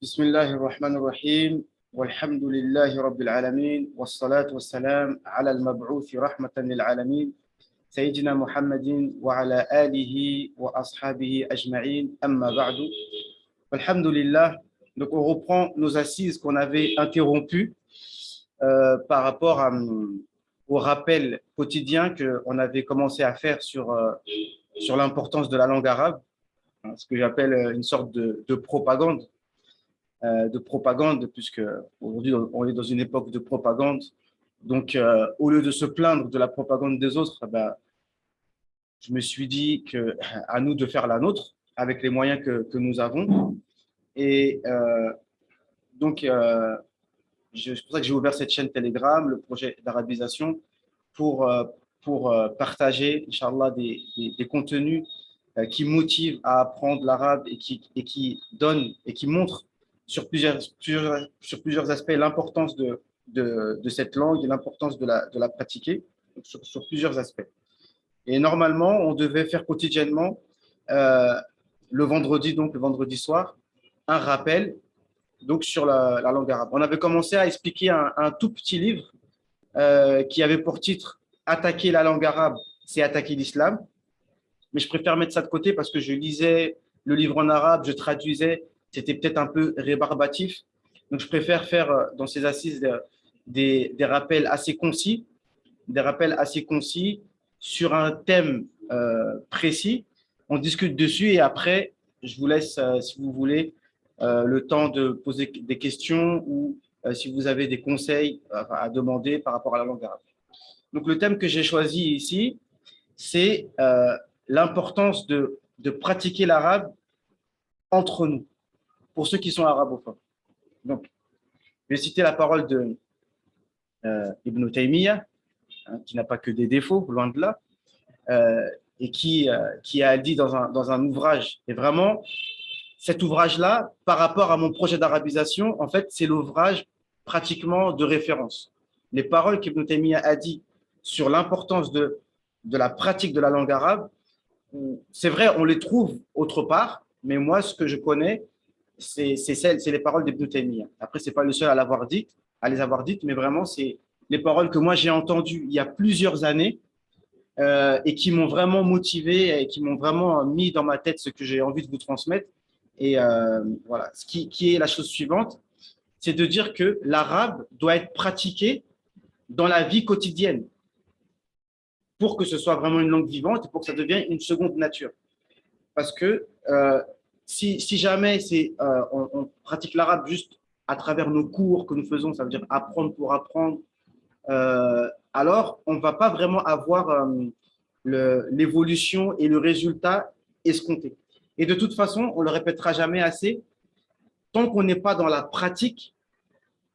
بسم الله الرحمن الرحيم والحمد لله رب العالمين والصلاة والسلام على المبعوث رحمة للعالمين سيدنا محمد وعلى آله وأصحابه أجمعين أما بعد والحمد لله. Donc on reprend nos assises qu'on avait interrompues par rapport au rappel quotidien qu'on avait commencé à faire sur l'importance de la langue arabe, ce que j'appelle une sorte de propagande. Puisque aujourd'hui on est dans une époque de propagande. Donc, au lieu de se plaindre de la propagande des autres, je me suis dit qu'à nous de faire la nôtre avec les moyens que nous avons. Et donc, c'est pour ça que j'ai ouvert cette chaîne Telegram, le projet d'arabisation, pour partager, Inch'Allah, des contenus qui motivent à apprendre l'arabe et qui donnent et qui montrent sur plusieurs aspects l'importance de cette langue et l'importance de la pratiquer sur plusieurs aspects. Et normalement, on devait faire quotidiennement, le vendredi soir, un rappel donc, sur la langue arabe. On avait commencé à expliquer un tout petit livre qui avait pour titre « Attaquer la langue arabe, c'est attaquer l'islam ». Mais je préfère mettre ça de côté parce que je lisais le livre en arabe, je traduisais, c'était peut-être un peu rébarbatif. Donc, je préfère faire dans ces assises des rappels assez concis, sur un thème précis. On discute dessus et après, je vous laisse, si vous voulez, le temps de poser des questions ou si vous avez des conseils à demander par rapport à la langue arabe. Donc, le thème que j'ai choisi ici, c'est l'importance de pratiquer l'arabe entre nous, pour ceux qui sont arabophones. Donc, je vais citer la parole de Ibn Taymiyyah, qui n'a pas que des défauts, loin de là, et qui a dit dans un ouvrage, et vraiment, cet ouvrage-là, par rapport à mon projet d'arabisation, en fait, c'est l'ouvrage pratiquement de référence. Les paroles qu'Ibn Taymiyyah a dit sur l'importance de la pratique de la langue arabe, c'est vrai, on les trouve autre part, mais moi, ce que je connais, c'est les paroles d'Ibn Taymiyyah. Après, ce n'est pas le seul à les avoir dites, mais vraiment, c'est les paroles que moi, j'ai entendues il y a plusieurs années et qui m'ont vraiment motivé et qui m'ont vraiment mis dans ma tête ce que j'ai envie de vous transmettre. Et voilà, ce qui est la chose suivante, c'est de dire que l'arabe doit être pratiqué dans la vie quotidienne pour que ce soit vraiment une langue vivante et pour que ça devienne une seconde nature. Parce que si jamais on pratique l'arabe juste à travers nos cours que nous faisons, ça veut dire apprendre pour apprendre, alors on ne va pas vraiment avoir l'évolution et le résultat escompté. Et de toute façon, on ne le répétera jamais assez, tant qu'on n'est pas dans la pratique,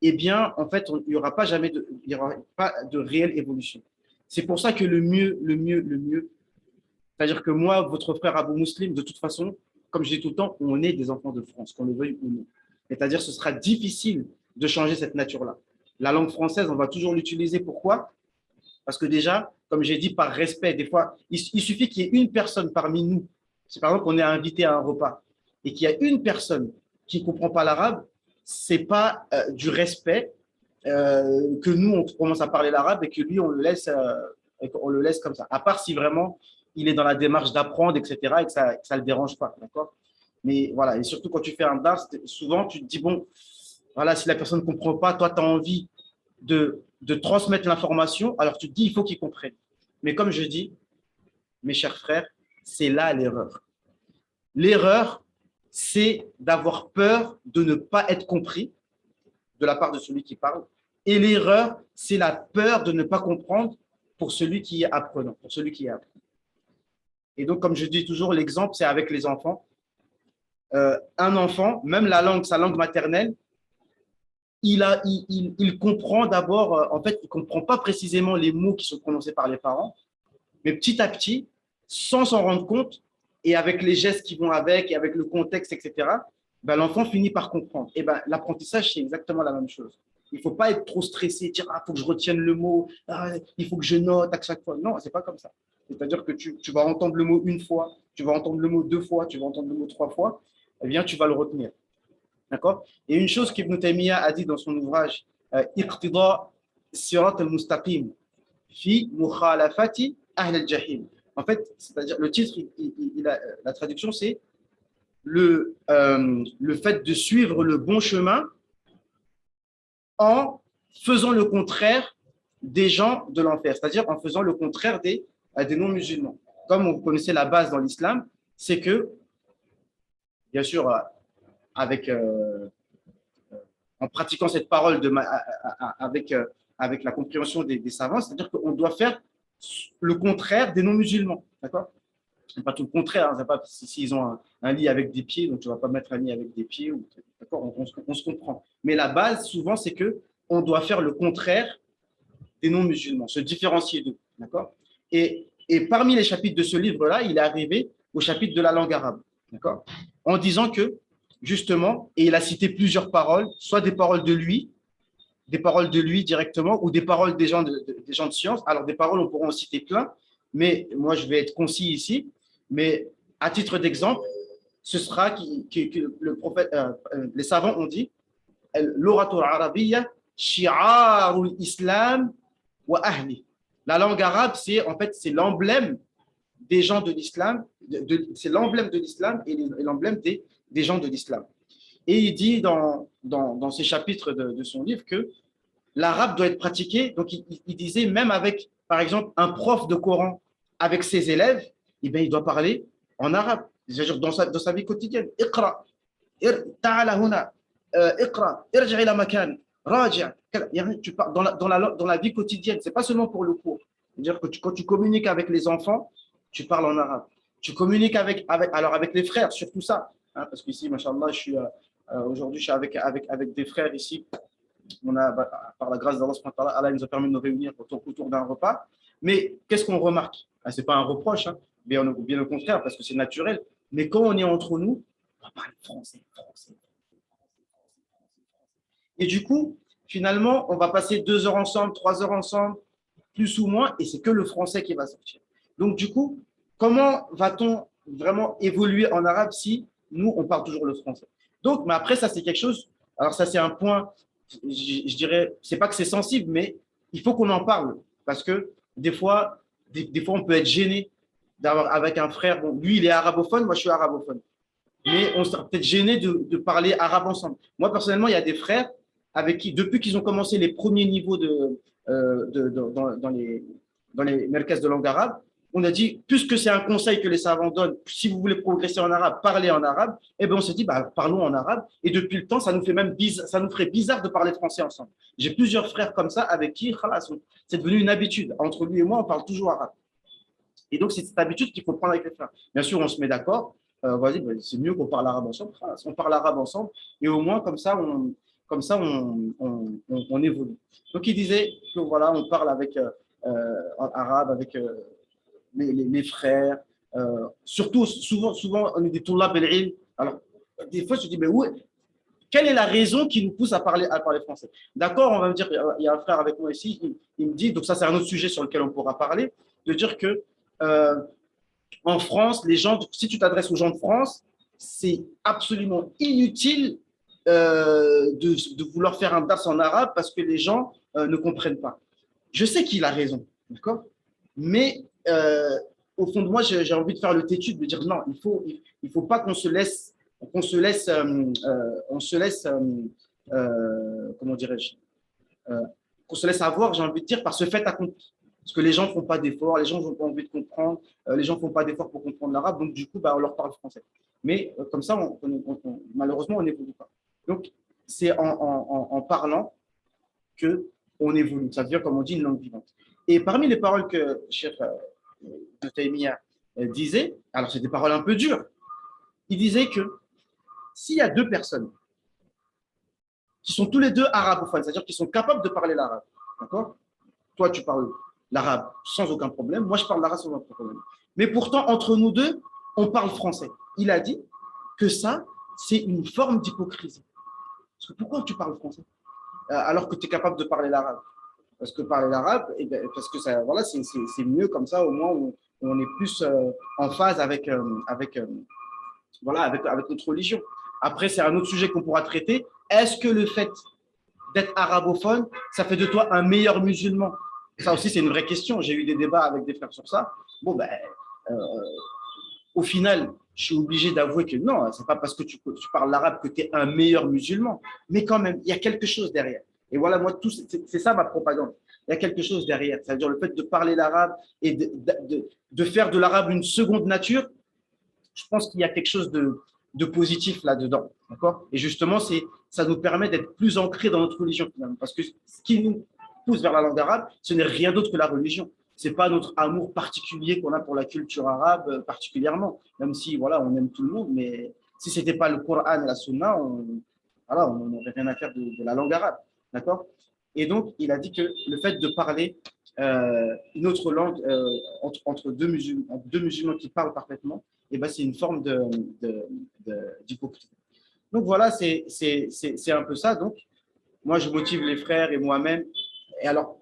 eh bien, en fait, il n'y aura pas de réelle évolution. C'est pour ça que le mieux, c'est-à-dire que moi, votre frère Abou Muslim, de toute façon, comme je dis tout le temps, on est des enfants de France, qu'on le veuille ou non. C'est-à-dire que ce sera difficile de changer cette nature-là. La langue française, on va toujours l'utiliser. Pourquoi? Parce que déjà, comme j'ai dit, par respect, des fois, il suffit qu'il y ait une personne parmi nous. Si par exemple, on est invité à un repas et qu'il y a une personne qui ne comprend pas l'arabe, ce n'est pas du respect que nous, on commence à parler l'arabe et que lui, on le laisse comme ça. À part si vraiment il est dans la démarche d'apprendre, etc., et que ça ne le dérange pas, d'accord? Mais voilà, et surtout quand tu fais un dars, souvent tu te dis, bon, voilà, si la personne ne comprend pas, toi, tu as envie de transmettre l'information, alors tu te dis, il faut qu'il comprenne. Mais comme je dis, mes chers frères, c'est là l'erreur. L'erreur, c'est d'avoir peur de ne pas être compris de la part de celui qui parle. Et l'erreur, c'est la peur de ne pas comprendre pour celui qui est apprenant, pour celui qui est apprenant. Et donc, comme je dis toujours, l'exemple, c'est avec les enfants. Un enfant, même sa langue maternelle, il comprend d'abord, en fait, il ne comprend pas précisément les mots qui sont prononcés par les parents, mais petit à petit, sans s'en rendre compte, et avec les gestes qui vont avec, et avec le contexte, etc., ben, l'enfant finit par comprendre. Et ben, l'apprentissage, c'est exactement la même chose. Il ne faut pas être trop stressé, dire « Ah, il faut que je retienne le mot, il faut que je note à chaque fois ». Non, ce n'est pas comme ça. C'est-à-dire que tu vas entendre le mot une fois, tu vas entendre le mot deux fois, tu vas entendre le mot trois fois, eh bien, tu vas le retenir. D'accord? Et une chose qu'Ibn Taymiyyah a dit dans son ouvrage Iqtida Sirat al-Mustaqim fi mukhalafati ahl al-jahim. En fait, c'est-à-dire le titre, la traduction, c'est le fait de suivre le bon chemin en faisant le contraire des gens de l'enfer, c'est-à-dire en faisant le contraire des non-musulmans. Comme vous connaissez la base dans l'islam, c'est que, bien sûr, avec, en pratiquant cette parole avec, avec la compréhension des savants, c'est-à-dire qu'on doit faire le contraire des non-musulmans. D'accord? Pas tout le contraire, hein, pas, s'ils ont un lit avec des pieds, donc tu ne vas pas mettre un lit avec des pieds, d'accord, on se comprend. Mais la base, souvent, c'est que on doit faire le contraire des non-musulmans, se différencier d'eux. D'accord? Et parmi les chapitres de ce livre-là, il est arrivé au chapitre de la langue arabe. D'accord? En disant que, justement, et il a cité plusieurs paroles, soit des paroles de lui directement, ou des paroles des gens de science. Alors, des paroles, on pourra en citer plein, mais moi, je vais être concis ici. Mais à titre d'exemple, ce sera que le prophète, les savants ont dit l'oratoire arabiyya shi'arul islam wa ahli. La langue arabe, c'est en fait c'est l'emblème des gens de l'islam, c'est l'emblème de l'islam et l'emblème des gens de l'islam. Et il dit dans ces chapitres de son livre que l'arabe doit être pratiqué. Donc, il disait même avec, par exemple, un prof de Coran avec ses élèves, eh bien, il doit parler en arabe, c'est-à-dire dans sa vie quotidienne. Iqra, ta'ala huna, iqra, irja ila makan, raja. Tu parles dans la vie quotidienne, c'est pas seulement pour le cours. C'est-à-dire que quand tu communiques avec les enfants, tu parles en arabe. Tu communiques alors avec les frères, surtout ça. Hein, parce qu'ici, machallah, aujourd'hui, je suis avec des frères ici. On a, par la grâce d'Allah, Allah nous a permis de nous réunir autour d'un repas. Mais qu'est-ce qu'on remarque? Ce n'est pas un reproche, hein, bien au contraire, parce que c'est naturel. Mais quand on est entre nous, on va parler français, français. Et du coup, finalement, on va passer 2 heures ensemble, 3 heures ensemble, plus ou moins, et c'est que le français qui va sortir. Donc, du coup, comment va-t-on vraiment évoluer en arabe si nous, on parle toujours le français? Donc, mais après, ça, c'est quelque chose. Alors, ça, c'est un point, je dirais, c'est pas que c'est sensible, mais il faut qu'on en parle. Parce que des fois, on peut être gêné d'avoir avec un frère. Bon, lui, il est arabophone, moi, je suis arabophone. Mais on sera peut-être gêné de parler arabe ensemble. Moi, personnellement, il y a des frères avec qui, depuis qu'ils ont commencé les premiers niveaux dans les merkaz de langue arabe, on a dit, puisque c'est un conseil que les savants donnent, si vous voulez progresser en arabe, parlez en arabe, et bien on s'est dit, bah, parlons en arabe. Et depuis le temps, ça nous fait même bizarre, ça nous ferait bizarre de parler français ensemble. J'ai plusieurs frères comme ça avec qui, c'est devenu une habitude. Entre lui et moi, on parle toujours arabe. Et donc, c'est cette habitude qu'il faut prendre avec les frères. Bien sûr, on se met d'accord. Vas-y, c'est mieux qu'on parle arabe ensemble. On parle arabe ensemble. Et au moins, on évolue. Donc, il disait que voilà, on parle avec en arabe, avec les frères. Surtout, souvent, on est des tourlab el-ilm. Alors, des fois, je me dis, mais où, quelle est la raison qui nous pousse à parler français? D'accord, on va me dire, il y a un frère avec moi ici, il me dit, donc ça, c'est un autre sujet sur lequel on pourra parler, de dire que euh, en France, les gens, si tu t'adresses aux gens de France, c'est absolument inutile de vouloir faire un dars en arabe parce que les gens ne comprennent pas. Je sais qu'il a raison, d'accord? Mais au fond de moi, j'ai envie de faire le têtu, de me dire non, il faut pas qu'on se laisse, comment dirais-je, qu'on se laisse avoir, j'ai envie de dire, par ce fait accompli. Parce que les gens ne font pas d'efforts, les gens n'ont pas envie de comprendre, les gens ne font pas d'efforts pour comprendre l'arabe, donc du coup, bah, on leur parle français. Mais comme ça, malheureusement, on n'évolue pas. Donc, c'est en parlant qu'on évolue. Ça devient, comme on dit, une langue vivante. Et parmi les paroles que Cheikh Taymiyyah disait, alors c'est des paroles un peu dures, il disait que s'il y a deux personnes qui sont tous les deux arabophones, c'est-à-dire qui sont capables de parler l'arabe, d'accord? Toi, tu parles l'arabe sans aucun problème, moi, je parle l'arabe sans aucun problème. Mais pourtant, entre nous deux, on parle français. Il a dit que ça, c'est une forme d'hypocrisie. Parce que pourquoi tu parles français alors que tu es capable de parler l'arabe? Parce que parler l'arabe, eh bien, parce que ça, voilà, c'est mieux comme ça, au moins, on est plus en phase avec, voilà, avec notre religion. Après, c'est un autre sujet qu'on pourra traiter. Est-ce que le fait d'être arabophone, ça fait de toi un meilleur musulman? Ça aussi, c'est une vraie question. J'ai eu des débats avec des frères sur ça. Bon, ben, euh, au final, je suis obligé d'avouer que non, c'est pas parce que tu parles l'arabe que tu es un meilleur musulman. Mais quand même, il y a quelque chose derrière. Et voilà, moi, c'est ça ma propagande. Il y a quelque chose derrière. C'est-à-dire le fait de parler l'arabe et de faire de l'arabe une seconde nature, je pense qu'il y a quelque chose de positif là-dedans. D'accord? Et justement, ça nous permet d'être plus ancrés dans notre religion, finalement. Parce que ce qui nous pousse vers la langue arabe, ce n'est rien d'autre que la religion. Ce n'est pas notre amour particulier qu'on a pour la culture arabe particulièrement, même si voilà, on aime tout le monde, mais si ce n'était pas le Coran et la Sunna, voilà, on n'aurait rien à faire de la langue arabe. D'accord? Et donc, il a dit que le fait de parler une autre langue entre deux musulmans qui parlent parfaitement, eh ben, c'est une forme d'hypocrisie. Donc voilà, c'est un peu ça. Donc, moi, je motive les frères et moi-même. Et alors,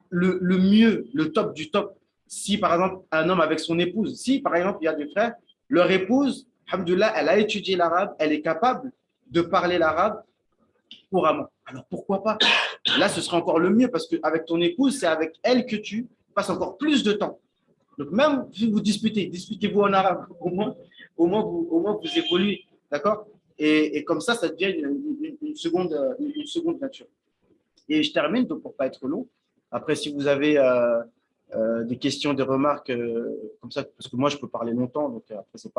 le mieux, le top du top, si par exemple un homme avec son épouse, si par exemple il y a des frères, leur épouse, alhamdoulilah, elle a étudié l'arabe, elle est capable de parler l'arabe couramment. Alors pourquoi pas? Là, ce sera encore le mieux parce qu'avec ton épouse, c'est avec elle que tu passes encore plus de temps. Donc même si vous disputez-vous en arabe, au moins vous évoluez, d'accord? Et comme ça devient une seconde nature. Et je termine, donc pour ne pas être long. Après, si vous avez des questions, des remarques comme ça, parce que moi, je peux parler longtemps, donc après, c'est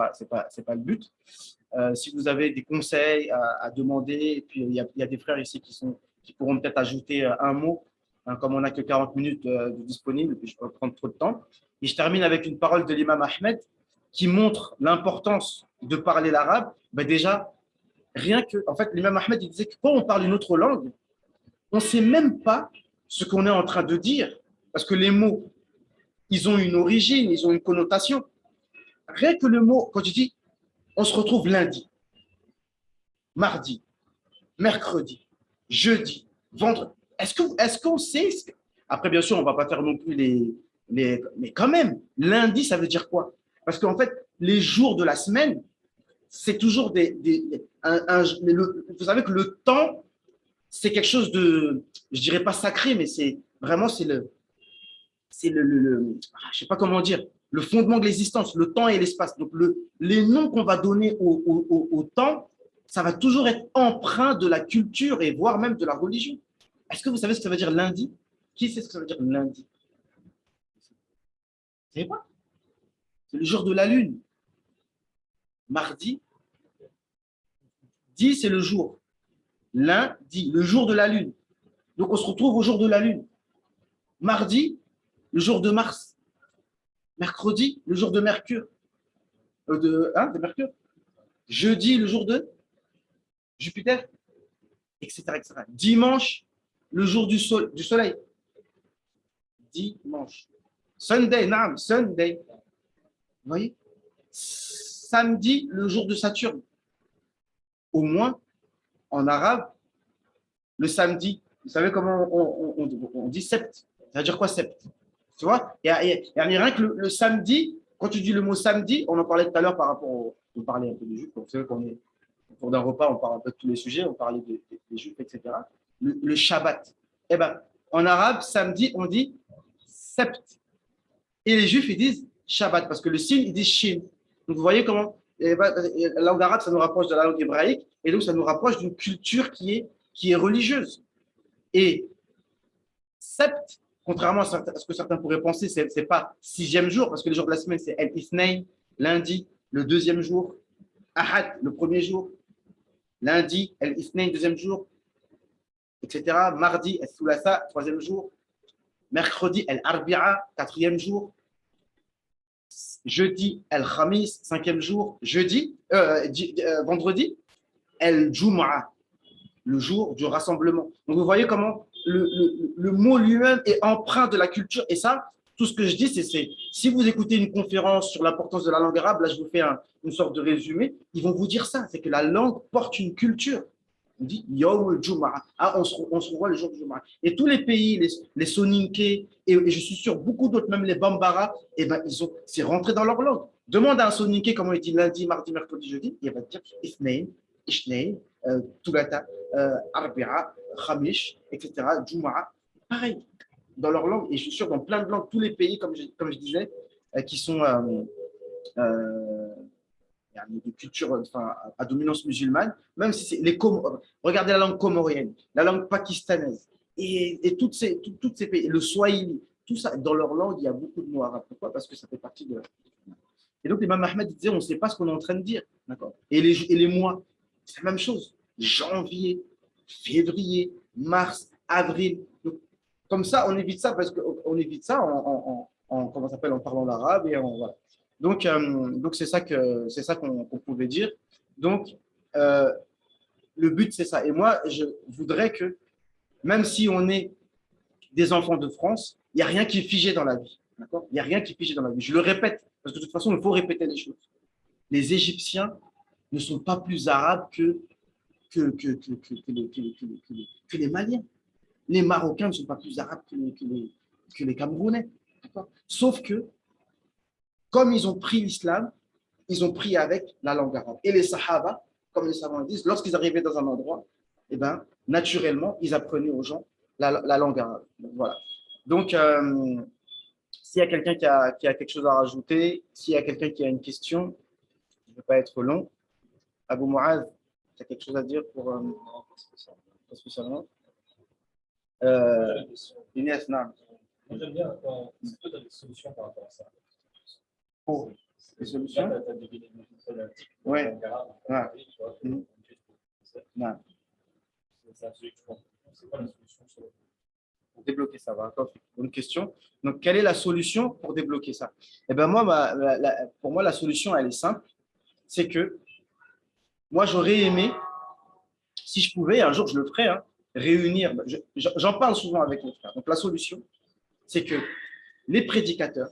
pas le but. Si vous avez des conseils à demander, et puis il y a des frères ici qui pourront peut-être ajouter un mot, hein, comme on n'a que 40 minutes de disponible, et puis je ne peux pas prendre trop de temps. Et je termine avec une parole de l'imam Ahmed qui montre l'importance de parler l'arabe. Ben déjà, rien que, en fait, l'imam Ahmed, il disait que quand on parle une autre langue, on ne sait même pas ce qu'on est en train de dire, parce que les mots, ils ont une origine, ils ont une connotation. Rien que le mot, quand tu dis, on se retrouve lundi, mardi, mercredi, jeudi, vendredi, est-ce qu'on sait Après, bien sûr, on ne va pas faire non plus mais quand même, lundi, ça veut dire quoi? Parce qu'en fait, les jours de la semaine, c'est toujours vous savez que le temps, c'est quelque chose de, je dirais pas sacré, mais c'est vraiment, je sais pas comment dire, le fondement de l'existence, le temps et l'espace. Donc, les noms qu'on va donner au temps, ça va toujours être empreint de la culture et voire même de la religion. Est-ce que vous savez ce que ça veut dire lundi? Qui sait ce que ça veut dire lundi? Vous savez pas? C'est le jour de la lune. Mardi, c'est le jour. Lundi, le jour de la lune. Donc, on se retrouve au jour de la lune. Mardi, le jour de Mars. Mercredi, le jour de Mercure. De Mercure. Jeudi, le jour de Jupiter, etc., etc. Dimanche, le jour du soleil. Dimanche. Sunday, naam, Sunday. Vous voyez? Samedi, le jour de Saturne. Au moins, en arabe, le samedi, vous savez comment on dit sept? Ça veut dire quoi sept? Tu vois? Il y a rien que le samedi, quand tu dis le mot samedi, on en parlait tout à l'heure par rapport on parlait un peu des juifs, vous savez qu'on est au cours d'un repas, on parle un peu de tous les sujets, on parlait des juifs, etc. Le Shabbat. Eh ben, en arabe, samedi, on dit sept. Et les juifs, ils disent Shabbat, parce que le signe, ils disent shin. Donc, vous voyez comment la langue arabe, ça nous rapproche de la langue hébraïque, et donc ça nous rapproche d'une culture qui est religieuse. Et sept, contrairement à ce que certains pourraient penser, ce n'est pas sixième jour, parce que les jours de la semaine, c'est El-Ithnain, lundi, le deuxième jour, Ahad, le premier jour, lundi, El-Ithnain, deuxième jour, etc. Mardi, El-Thulasa, troisième jour, mercredi, El-Arbi'a, quatrième jour, jeudi, El-Khamis, cinquième jour, vendredi, El-Jum'a, le jour du rassemblement. Donc vous voyez comment le mot lui-même est empreint de la culture. Et ça, tout ce que je dis, c'est si vous écoutez une conférence sur l'importance de la langue arabe, là je vous fais une sorte de résumé, ils vont vous dire ça, c'est que la langue porte une culture. On dit Yawm al-Jum'a. Ah, on se revoit le jour du Jum'a. Et tous les pays, les Soninké, et je suis sûr beaucoup d'autres, même les Bambara, eh ben, c'est rentré dans leur langue. Demande à un Soninké comment il dit lundi, mardi, mercredi, jeudi, il va te dire Ithnain, Ishnei, Tulata, Arbia, Khamish, etc., Juma'a. Pareil, dans leur langue, et je suis sûr dans plein de langues, tous les pays, comme je disais, qui sont de culture enfin, à dominance musulmane, même si c'est regardez la langue comorienne, la langue pakistanaise, et toutes ces pays, le swahili, tout ça, dans leur langue, il y a beaucoup de mots arabes. Pourquoi? Parce que ça fait partie de. Et donc, l'imam Ahmed disait, on ne sait pas ce qu'on est en train de dire. D'accord. Et les mois, c'est la même chose. Janvier, février, mars, avril. Donc, comme ça, on évite ça parce qu'on évite ça comment ça s'appelle, en parlant l'arabe et voilà. Donc c'est ça qu'on pouvait dire. Donc, euh, le but, c'est ça. Et moi, je voudrais que, même si on est des enfants de France, il n'y a rien qui est figé dans la vie. D'accord. Il n'y a rien qui est figé dans la vie. Je le répète, parce que de toute façon, il faut répéter les choses. Les Égyptiens ne sont pas plus arabes que les Maliens. Les Marocains ne sont pas plus arabes que les Camerounais. Sauf que, comme ils ont pris l'islam, ils ont pris avec la langue arabe. Et les Sahaba, comme les savants disent, lorsqu'ils arrivaient dans un endroit, eh ben, naturellement, ils apprenaient aux gens la langue arabe. Donc, voilà. Donc, s'il y a quelqu'un qui a quelque chose à rajouter, s'il y a quelqu'un qui a une question, je ne vais pas être long. Abou Muaz, tu as quelque chose à dire pour pas spécialement Inès, non. Moi, j'aime bien quand tu as des solutions par rapport à ça. Pour les solutions? Oui. C'est pas la solution pour débloquer ça. Voilà. Bonne question. Donc, quelle est la solution pour débloquer ça? Eh bien, moi, pour moi, la solution, elle est simple. C'est que moi, j'aurais aimé, si je pouvais, un jour, je le ferais, hein, réunir. J'en parle souvent avec mes frères. Donc, la solution, c'est que les prédicateurs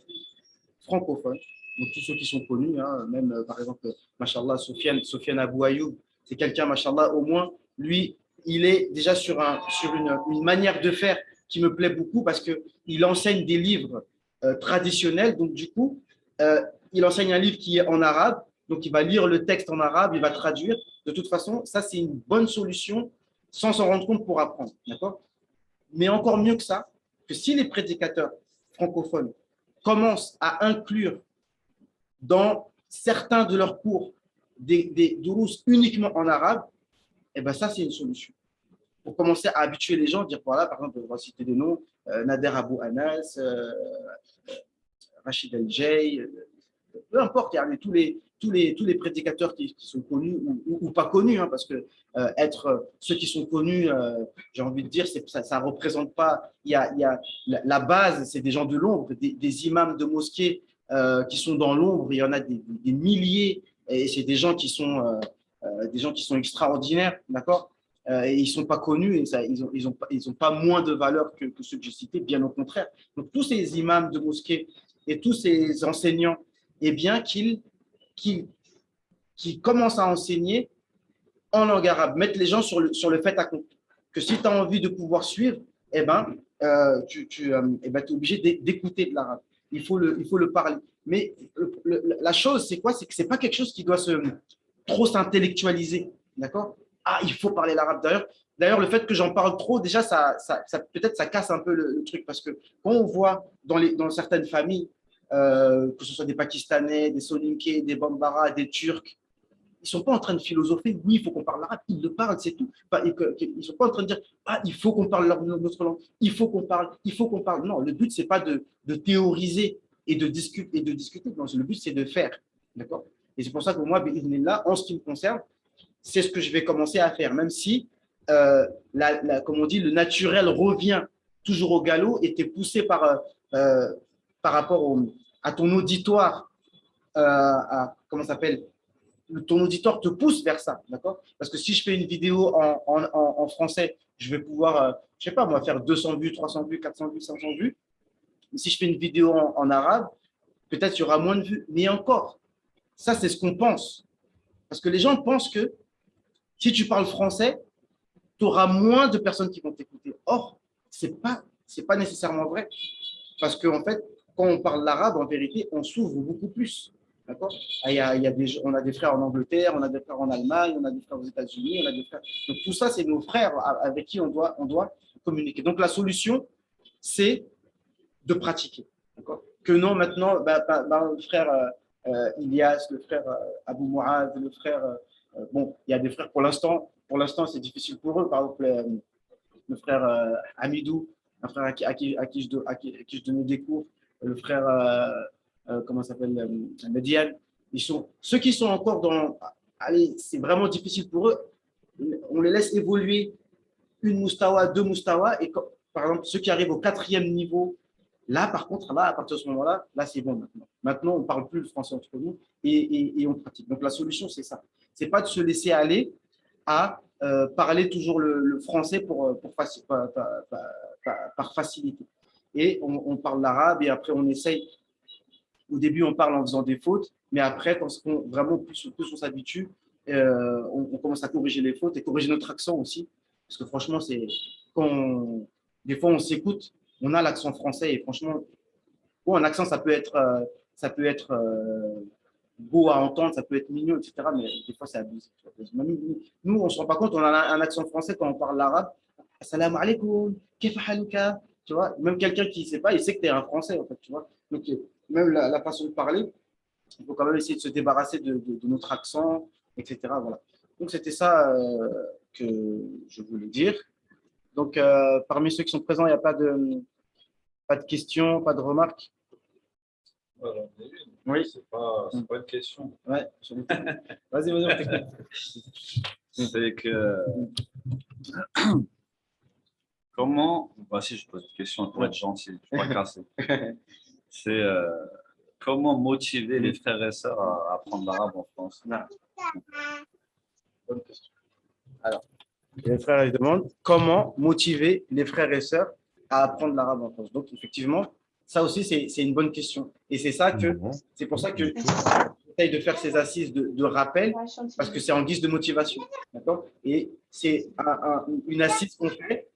francophones, donc tous ceux qui sont connus, hein, même par exemple, machallah, Sofiane Abou Ayoub, c'est quelqu'un, machallah, au moins, lui, il est déjà sur une manière de faire qui me plaît beaucoup parce qu'il enseigne des livres traditionnels. Donc, du coup, il enseigne un livre qui est en arabe. Donc, il va lire le texte en arabe, il va traduire. De toute façon, ça, c'est une bonne solution sans s'en rendre compte pour apprendre. D'accord? Mais encore mieux que ça, que si les prédicateurs francophones commencent à inclure dans certains de leurs cours des durous uniquement en arabe, et ben ça, c'est une solution. Pour commencer à habituer les gens, dire voilà, par exemple, on va citer des noms, Nader Abou Anas, Rachid El-Jay, peu importe, il y a tous les prédicateurs qui sont connus ou pas connus, hein, parce que ceux qui sont connus, j'ai envie de dire, ça représente pas, il y a la base, c'est des gens de l'ombre, des imams de mosquées qui sont dans l'ombre, il y en a des milliers, et c'est des gens qui sont extraordinaires, d'accord, et ils ne sont pas connus, et ça, ils ont pas moins de valeur que ceux que j'ai cités, bien au contraire. Donc tous ces imams de mosquées et tous ces enseignants, eh bien, qu'ils commencent à enseigner en langue arabe, mettre les gens sur le fait accompli. Que si tu as envie de pouvoir suivre, eh ben, tu es obligé d'écouter de l'arabe. Il faut le parler. Mais la chose, c'est quoi? C'est que ce n'est pas quelque chose qui doit trop s'intellectualiser. D'accord? Ah, il faut parler l'arabe. D'ailleurs, le fait que j'en parle trop, déjà, peut-être ça casse un peu le truc. Parce que quand on voit dans certaines familles, que ce soit des Pakistanais, des Soninké, des Bambara, des Turcs, ils ne sont pas en train de philosopher, oui, il faut qu'on parle l'arabe, ils le parlent, c'est tout. Ils ne sont pas en train de dire, ah, il faut qu'on parle notre langue, il faut qu'on parle, il faut qu'on parle. Non, le but, ce n'est pas de théoriser et de discuter. Non, le but, c'est de faire. D'accord? Et c'est pour ça que moi, là, en ce qui me concerne, c'est ce que je vais commencer à faire, même si, comme on dit, le naturel revient toujours au galop et tu es poussé par rapport à ton auditoire, comment ça s'appelle, ton auditoire te pousse vers ça, d'accord? Parce que si je fais une vidéo en français, je vais pouvoir, je ne sais pas, moi, faire 200 vues, 300 vues, 400 vues, 500 vues. Mais si je fais une vidéo en arabe, peut-être il y aura moins de vues. Mais encore, ça, c'est ce qu'on pense. Parce que les gens pensent que si tu parles français, tu auras moins de personnes qui vont t'écouter. Or, ce n'est pas nécessairement vrai. Parce qu'en fait, quand on parle l'arabe, en vérité, on s'ouvre beaucoup plus. D'accord? Ah, on a des frères en Angleterre, on a des frères en Allemagne, on a des frères aux États-Unis, on a des frères. Donc, tout ça, c'est nos frères avec qui on doit communiquer. Donc, la solution, c'est de pratiquer. D'accord? Que non, maintenant, le frère Ilias, le frère Abou Mouad, le frère. Bon, il y a des frères pour l'instant, c'est difficile pour eux. Par exemple, le frère Hamidou, un frère à qui je donnais des cours, le frère, comment ça s'appelle, Mediane. Ceux qui sont encore dans. Allez, c'est vraiment difficile pour eux. On les laisse évoluer une moustawa, deux moustawa, et par exemple, ceux qui arrivent au quatrième niveau, là, par contre, là, à partir de ce moment-là, là, c'est bon maintenant. Maintenant, on ne parle plus le français entre nous et on pratique. Donc, la solution, c'est ça. Ce n'est pas de se laisser aller à parler toujours le français par facilité. Et on parle l'arabe et après, on essaye. Au début, on parle en faisant des fautes, mais après, quand vraiment plus on s'habitue, on commence à corriger les fautes et corriger notre accent aussi. Parce que franchement, des fois, on s'écoute, on a l'accent français et franchement, bon, un accent, ça peut être beau à entendre, ça peut être mignon, etc. Mais des fois, c'est abusé. Nous, on ne se rend pas compte, on a un accent français quand on parle l'arabe. Assalamu alaikum, kaifa haluka. Tu vois, même quelqu'un qui ne sait pas, il sait que tu es un français, en fait, tu vois. Donc, même la façon de parler, il faut quand même essayer de se débarrasser de notre accent, etc. Voilà. Donc, c'était ça que je voulais dire. Donc, parmi ceux qui sont présents, il n'y a pas de questions, pas de remarques. Ouais, j'en ai une. Oui. C'est pas une question. Ouais. Vas-y, on t'écoute. C'est que comment, si je pose une question pour être gentil, je ne vais pas casser. C'est comment motiver les frères et sœurs à apprendre l'arabe en France? Bonne question. Alors, les frères, ils demandent comment motiver les frères et sœurs à apprendre l'arabe en France. Donc, effectivement, ça aussi, c'est une bonne question. Et c'est pour ça que j'essaye de faire ces assises de rappel, parce que c'est en guise de motivation. D'accord? Et c'est une assise qu'on fait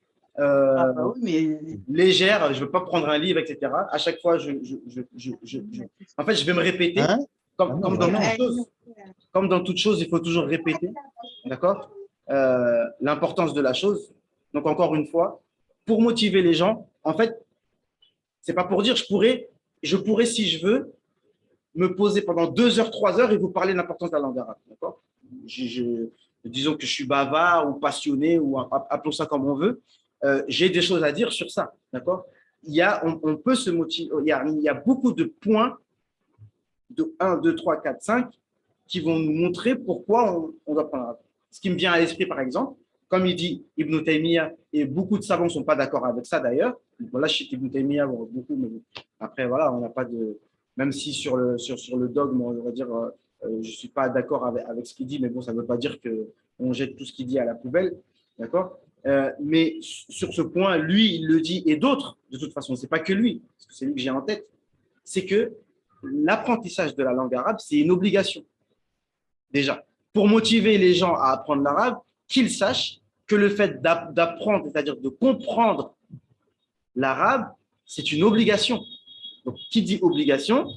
légère. Je ne veux pas prendre un livre, etc. À chaque fois, en fait, je vais me répéter. Comme dans toute chose, il faut toujours répéter. D'accord? L'importance de la chose. Donc, encore une fois, pour motiver les gens, en fait, c'est pas pour dire je pourrais, si je veux, me poser pendant 2 heures, 3 heures et vous parler de l'importance de la langue arabe. D'accord? Disons que je suis bavard ou passionné, ou appelons ça comme on veut. J'ai des choses à dire sur ça. D'accord? On peut se motiver. Il y a beaucoup de points de 1, 2, 3, 4, 5 qui vont nous montrer pourquoi on doit prendre l'arabe. Ce qui me vient à l'esprit, par exemple, comme il dit Ibn Taymiyyah, et beaucoup de savants ne sont pas d'accord avec ça d'ailleurs. Bon, là, je cite Ibn Taymiyyah beaucoup, mais après, voilà, on n'a pas de. Même si sur le dogme, on va dire, je ne suis pas d'accord avec ce qu'il dit, mais bon, ça ne veut pas dire qu'on jette tout ce qu'il dit à la poubelle. D'accord? Mais sur ce point, lui, il le dit, et d'autres, de toute façon, ce n'est pas que lui, parce que c'est lui que j'ai en tête, c'est que l'apprentissage de la langue arabe, c'est une obligation. Déjà, pour motiver les gens à apprendre l'arabe, qu'ils sachent que le fait d'apprendre, c'est-à-dire de comprendre l'arabe, c'est une obligation. Donc, qui dit obligation,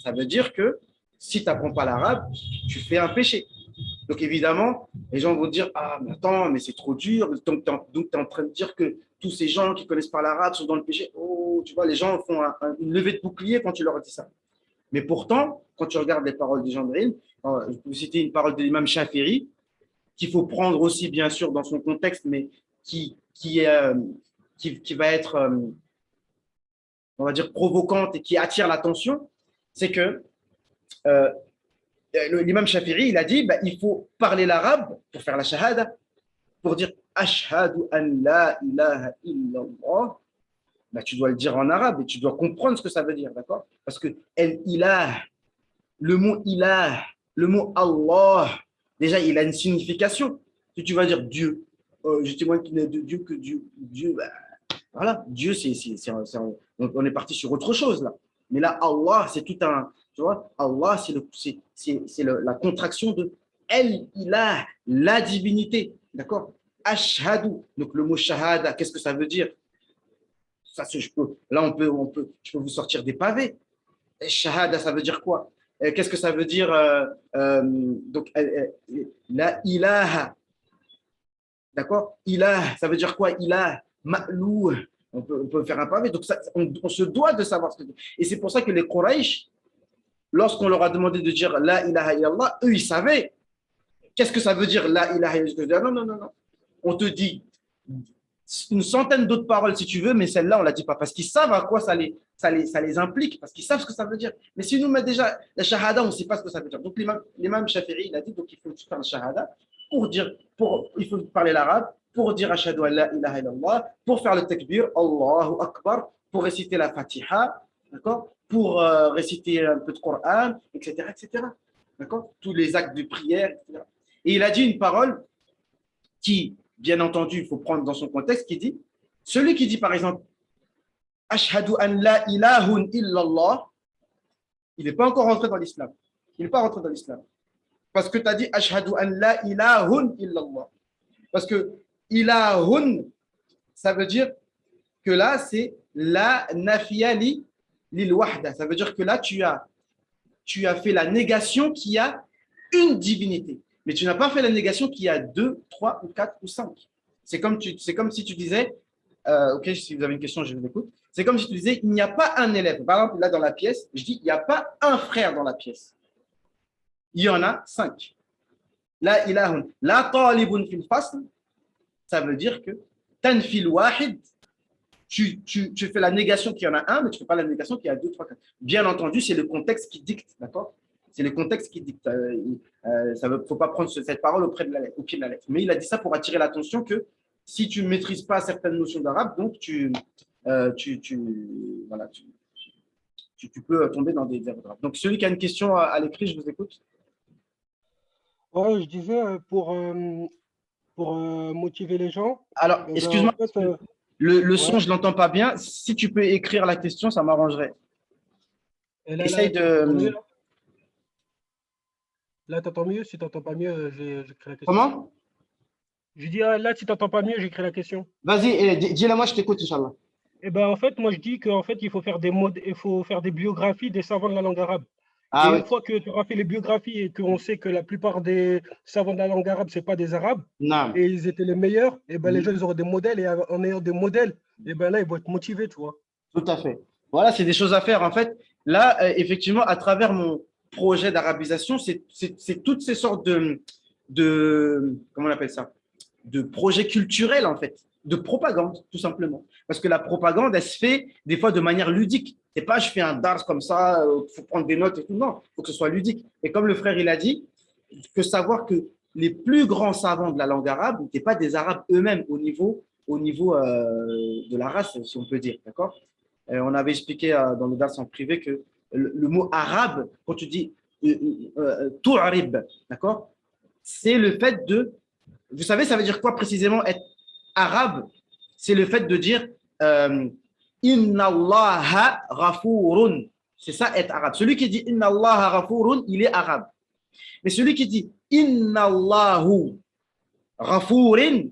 ça veut dire que si tu n'apprends pas l'arabe, tu fais un péché. Donc, évidemment, les gens vont dire ah, mais attends, mais c'est trop dur. Donc, tu es en train de dire que tous ces gens qui ne connaissent pas l'arabe sont dans le péché. Oh, tu vois, les gens font une levée de bouclier quand tu leur dis ça. Mais pourtant, quand tu regardes les paroles des gens de Ilm, je peux vous citer une parole de l'imam Shafiri, qu'il faut prendre aussi, bien sûr, dans son contexte, mais qui va être, on va dire, provocante et qui attire l'attention, c'est que l'imam Shafiri, il a dit, il faut parler l'arabe pour faire la shahada, pour dire « Ashhadu an la ilaha illallah », tu dois le dire en arabe et tu dois comprendre ce que ça veut dire, d'accord? Parce que el-ilah, le mot ilah, le mot Allah, déjà, il a une signification. Si tu vas dire Dieu, je témoigne qu'il n'est de Dieu que Dieu. Voilà, Dieu, on est parti sur autre chose là. Mais là, Allah, c'est tout un, tu vois, Allah, c'est la contraction de el-ilah, la divinité, d'accord? Ashhadu, donc le mot shahada, qu'est-ce que ça veut dire? Ça, je peux vous sortir des pavés. Shahada, ça veut dire quoi? Qu'est-ce que ça veut dire donc, la ilaha, d'accord? Ilah, ça veut dire quoi? Ilah, ma'lou. On peut faire un pavé. Donc, on se doit de savoir ce que c'est. Et c'est pour ça que les Quraysh, lorsqu'on leur a demandé de dire la ilaha illallah, eux, ils savaient. Qu'est-ce que ça veut dire la ilaha illallah? Non, non, non, non. On te dit une centaine d'autres paroles si tu veux, mais celle-là, on ne la dit pas parce qu'ils savent à quoi ça les implique, parce qu'ils savent ce que ça veut dire. Mais si nous met déjà la shahada, on ne sait pas ce que ça veut dire. Donc, l'imam Shafi'i, il a dit donc il faut faire la shahada pour dire, il faut parler l'arabe, pour dire ashhadu an la ilaha illallah, pour faire le takbir, Allahu Akbar, pour réciter la Fatiha, d'accord, pour réciter un peu de Coran, etc., etc. D'accord, tous les actes de prière, etc. Et il a dit une parole qui, bien entendu, il faut prendre dans son contexte, qui dit, celui qui dit par exemple, Ashhadu an la ilahun illallah, il n'est pas encore rentré dans l'islam. Il n'est pas rentré dans l'islam. Parce que tu as dit Ashhadu an la ilahun illallah. Parce que ilahun, ça veut dire que là, c'est la nafiyali lil wahda. Ça veut dire que là, tu as fait la négation qu'il y a une divinité. Mais tu n'as pas fait la négation qu'il y a 2, 3 ou 4 ou 5. C'est comme si tu disais, ok, si vous avez une question, je vous écoute. C'est comme si tu disais, il n'y a pas un élève. Par exemple, là, dans la pièce, je dis, il n'y a pas un frère dans la pièce. Il y en a 5. La ilahun. La talibun fil fasl, ça veut dire que tanfil wahid, tu fais la négation qu'il y en a un, mais tu ne fais pas la négation qu'il y a 2, 3, 4. Bien entendu, c'est le contexte qui dicte, d'accord? C'est le contexte qui dicte. Ça ne faut pas prendre cette parole au pied de la lettre. Mais il a dit ça pour attirer l'attention que si tu ne maîtrises pas certaines notions d'arabe, donc voilà, tu peux tomber dans des erreurs graves. Donc, celui qui a une question à l'écrit, je vous écoute. Ouais, je disais pour motiver les gens. Alors, excuse-moi, En fait, le son, ouais. je ne l'entends pas bien. Si tu peux écrire la question, ça m'arrangerait. Et là, Essaye t'entends mieux de… là? Là, t'entends mieux? Si t'entends pas mieux, j'écris la question. Comment? Je dis là, si t'entends pas mieux, j'écris la question. Vas-y, dis-la moi, je t'écoute, Inch'Allah. Et ben en fait, moi je dis qu'en fait, il faut faire des biographies des savants de la langue arabe. Et Ah oui, une fois que tu auras fait les biographies et qu'on sait que la plupart des savants de la langue arabe, c'est pas des arabes, non. et ils étaient les meilleurs, et ben les gens ils auront des modèles, et en ayant des modèles, et ben là, ils vont être motivés, tu vois. Tout à fait. Voilà, c'est des choses à faire. En fait, là, effectivement, à travers mon projet d'arabisation, c'est toutes ces sortes comment on appelle ça? De projets culturels, en fait, de propagande, tout simplement. Parce que la propagande, elle se fait des fois de manière ludique. C'est pas je fais un dars comme ça, il faut prendre des notes et tout. Non, il faut que ce soit ludique. Et comme le frère, il a dit, que savoir que les plus grands savants de la langue arabe n'étaient pas des arabes eux-mêmes au niveau de la race, si on peut dire. D'accord? On avait expliqué dans le dars en privé que le mot arabe, quand tu dis tu'rib, d'accord? C'est le fait de… Vous savez, ça veut dire quoi précisément être arabe? C'est le fait de dire Inna Allaha ghafurun. C'est ça être arabe. Celui qui dit Inna Allaha ghafurun, il est arabe. Mais celui qui dit Inna Allahu ghafurin,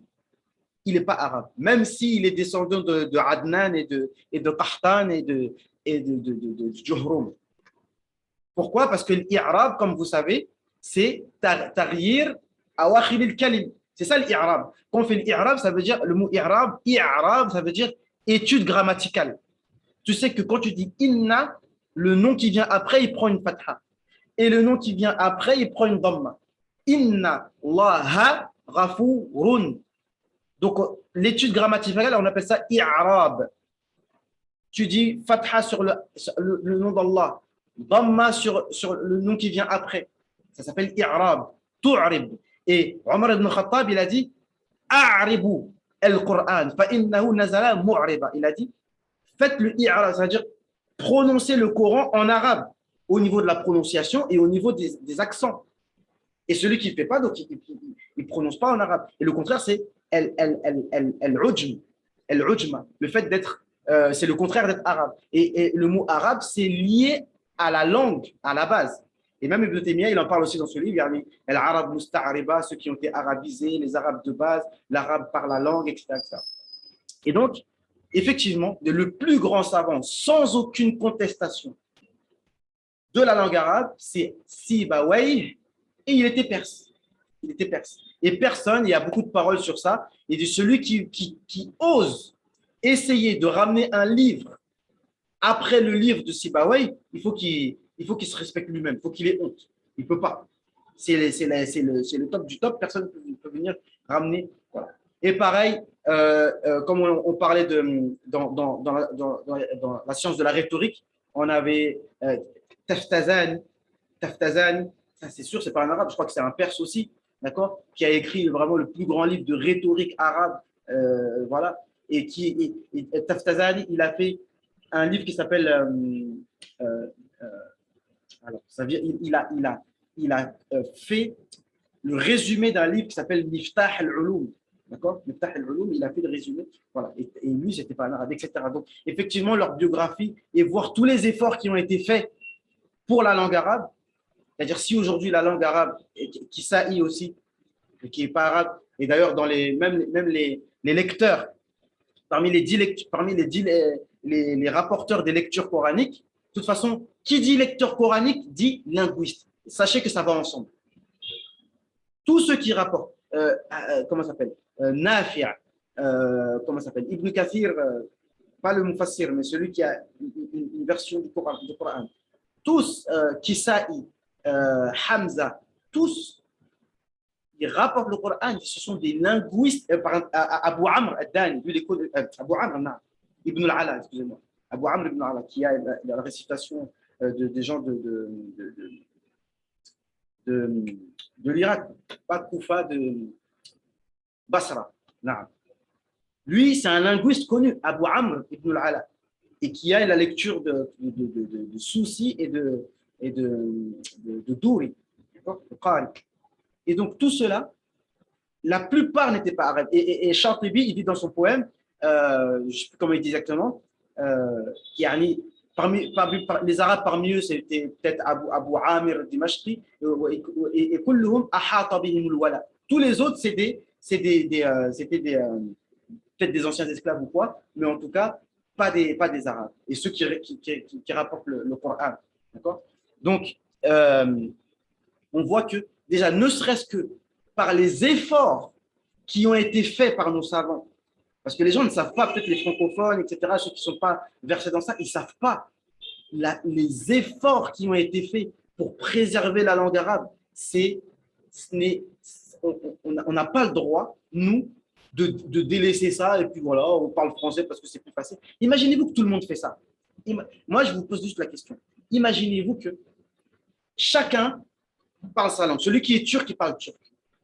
il n'est pas arabe. Même s'il est descendant de Adnan et de Qahtan et de Juhrum. Pourquoi? Parce que l'I'rab, comme vous savez, c'est taghir awakhir al-kalim. C'est ça l'I'rab. Quand on fait l'I'rab, ça veut dire, le mot I'rab, ça veut dire étude grammaticale. Tu sais que quand tu dis inna, le nom qui vient après, il prend une fatha. Et le nom qui vient après, il prend une dhamma. Inna Allaha ghafurun. Donc, l'étude grammaticale, on appelle ça i'rab. Tu dis fatha sur le nom d'Allah, dhamma sur le nom qui vient après. Ça s'appelle i'rab, tu'rib. Et Omar ibn Khattab, il a dit a'ribu al-Qur'an, fa'innahu nazala mu'riba. Il a dit faites le i'rab, c'est-à-dire prononcez le Coran en arabe, au niveau de la prononciation et au niveau des accents. Et celui qui ne fait pas, donc il ne prononce pas en arabe. Et le contraire, c'est el-ujma. Le fait d'être, c'est le contraire d'être arabe. Et le mot arabe, c'est lié à la langue, à la base. Et même Ibn Taymiyyah, il en parle aussi dans ce livre. Il y a l'arabe musta'ariba, ceux qui ont été arabisés, les arabes de base, l'arabe par la langue, etc., etc. Et donc, effectivement, le plus grand savant, sans aucune contestation, de la langue arabe, c'est Sibawayh, et il était perse. Il était perse. Et personne, il y a beaucoup de paroles sur ça, et de celui qui ose essayer de ramener un livre après le livre de Sibawayh, il faut qu'il se respecte lui-même, il faut qu'il ait honte. Il ne peut pas. C'est le top du top, personne ne peut venir ramener. Voilà. Et pareil, comme on parlait dans la science de la rhétorique, on avait Taftazani, ça c'est sûr, c'est pas un arabe, je crois que c'est un perse aussi, d'accord, qui a écrit vraiment le plus grand livre de rhétorique arabe, voilà, et Taftazani, il a fait un livre qui s'appelle, euh, alors, ça vient, il a fait le résumé d'un livre qui s'appelle Miftah al-Ulum. D'accord, Miftah al-Ulum, il a fait le résumé. Voilà. Et lui, c'était pas un arabe, etc. Donc, effectivement, leur biographie et voir tous les efforts qui ont été faits pour la langue arabe, c'est-à-dire si aujourd'hui la langue arabe, qui saillit aussi, et qui n'est pas arabe, et d'ailleurs, même les lecteurs, parmi les rapporteurs des lectures coraniques, de toute façon, qui dit lecteur coranique dit linguiste. Sachez que ça va ensemble. Tous ceux qui rapportent, comment ça s'appelle, Nafi', comment ça s'appelle, Ibn Kathir, pas le Mufassir, mais celui qui a une version du Coran, tous, Kisa'i, Hamza, tous, ils rapportent le Coran, ce sont des linguistes, Abu Amr al-Dani, Abu Amr, non, Ibn al-Ala, excusez-moi, Abu Amr ibn al-Ala, qui a la récitation des gens de l'Irak, pas Koufa, de Basra. Non. Lui, c'est un linguiste connu, Abu Amr ibn al-Ala, et qui a la lecture de Soussi et de Douri, de Qari. Et donc, tout cela, la plupart n'étaient pas arabes. Et Shatibi, il dit dans son poème, je ne sais plus comment il dit exactement, parmi les Arabes, parmi eux, c'était peut-être Abu Amir Dimashqi, et tous les autres, c'était peut-être des anciens esclaves ou quoi, mais en tout cas, pas des Arabes. Et ceux qui rapportent le Coran. D'accord. Donc, on voit que, déjà, ne serait-ce que par les efforts qui ont été faits par nos savants, parce que les gens ne savent pas, peut-être les francophones, etc., ceux qui ne sont pas versés dans ça, ils ne savent pas les efforts qui ont été faits pour préserver la langue arabe. On n'a pas le droit, nous, de délaisser ça, et puis voilà, on parle français parce que c'est plus facile. Imaginez-vous que tout le monde fait ça. Moi, je vous pose juste la question. Imaginez-vous que chacun parle sa langue. Celui qui est turc, il parle turc.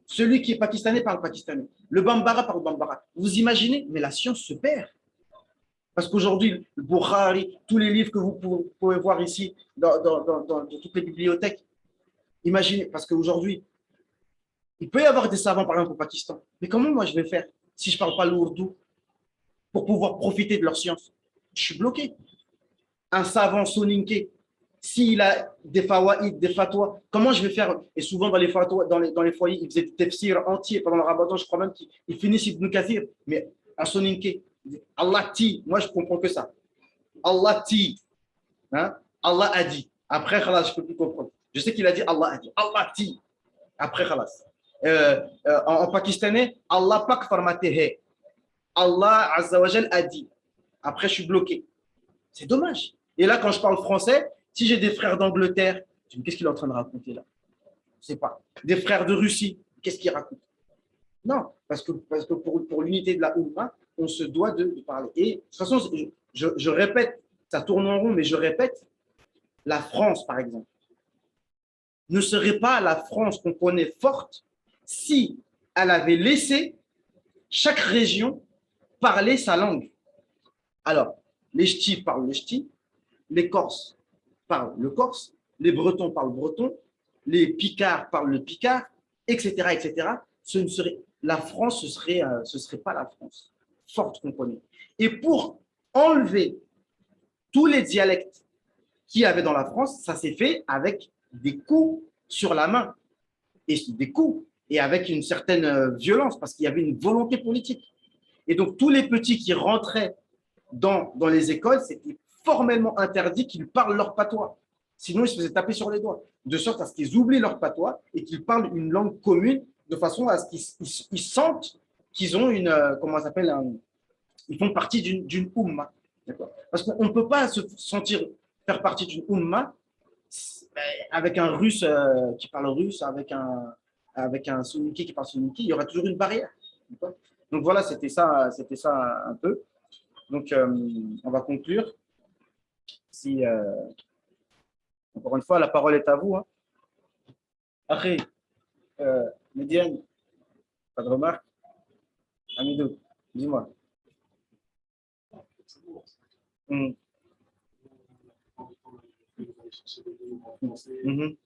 Celui qui est pakistanais parle pakistanais. Le bambara parle bambara. Vous imaginez? Mais la science se perd. Parce qu'aujourd'hui, le Bukhari, tous les livres que vous pouvez voir ici dans toutes les bibliothèques, imaginez, parce qu'aujourd'hui, il peut y avoir des savants, par exemple, au Pakistan. Mais comment moi je vais faire si je ne parle pas l'ourdou pour pouvoir profiter de leur science? Je suis bloqué. Un savant soninké, s'il a des fawaïd, des fatwas, comment je vais faire? Et souvent, dans les fatwas, dans les foyers, ils faisaient des tafsirs entiers pendant le ramadan. Je crois même qu'ils finissent Ibn Kathir, mais en soninké. Allah ti, moi je comprends que ça. Allah ti, hein? Allah a dit. Après, khalas, je ne peux plus comprendre. Je sais qu'il a dit Allah a dit. Allah ti. Après, khalas. En pakistanais, Allah pak farmatehe. Allah Azza wa Jal a dit. Après, je suis bloqué. C'est dommage. Et là, quand je parle français, si j'ai des frères d'Angleterre, je me dis, qu'est-ce qu'il est en train de raconter là? Je ne sais pas. Des frères de Russie, qu'est-ce qu'il raconte? Non, parce que pour l'unité de la Oumma, on se doit de parler. Et de toute façon, je répète, ça tourne en rond, mais je répète, la France, par exemple, ne serait pas la France qu'on connaît forte si elle avait laissé chaque région parler sa langue. Alors, les ch'tis parlent le ch'ti, les Corses parlent le corse, les Bretons parlent le breton, les Picards parlent le picard, etc., etc. La France, ce serait pas la France forte qu'on connaît. Et pour enlever tous les dialectes qu'il y avait dans la France, ça s'est fait avec des coups sur la main, et des coups, et avec une certaine violence, parce qu'il y avait une volonté politique. Et donc, tous les petits qui rentraient dans les écoles, c'était formellement interdit qu'ils parlent leur patois. Sinon, ils se faisaient taper sur les doigts, de sorte à ce qu'ils oublient leur patois et qu'ils parlent une langue commune de façon à ce qu'ils sentent qu'ils ont une, comment ça s'appelle, ils font partie d'une umma. Parce qu'on ne peut pas se sentir faire partie d'une umma avec un russe qui parle russe, avec un soninké qui parle soninké, il y aura toujours une barrière. Donc voilà, c'était ça un peu. Donc on va conclure. Si, encore une fois, la parole est à vous. Hein. Après, Médiane, pas de remarques? Amidou, dis-moi. Mm. Mm-hmm.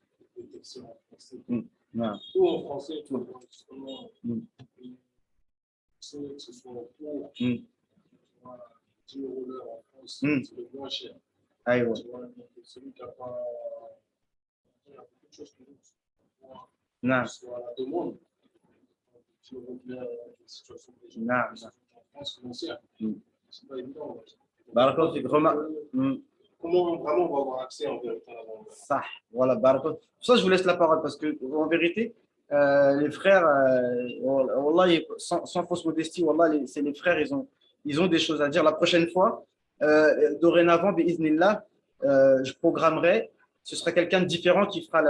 Mm. Non. Ou en français, tu vois, justement, que ce soit en cours, 10 € l'heure en France, c'est le moins cher. Ah, ouais. Tu vois, donc celui qui n'a pas il y a beaucoup de choses que Non. soit à la demande, tu vois bien la situation des gens en France financière. C'est pas évident. Barakot, c'est remarque. Comment vraiment on va avoir accès en vérité à la langue? Ça, voilà, Barakot. Pour ça, je vous laisse la parole parce que, en vérité, les frères, wallah, sans fausse modestie, wallah, c'est les frères, ils ont des choses à dire. La prochaine fois, dorénavant, bi'iznillah, je programmerai, ce sera quelqu'un de différent qui fera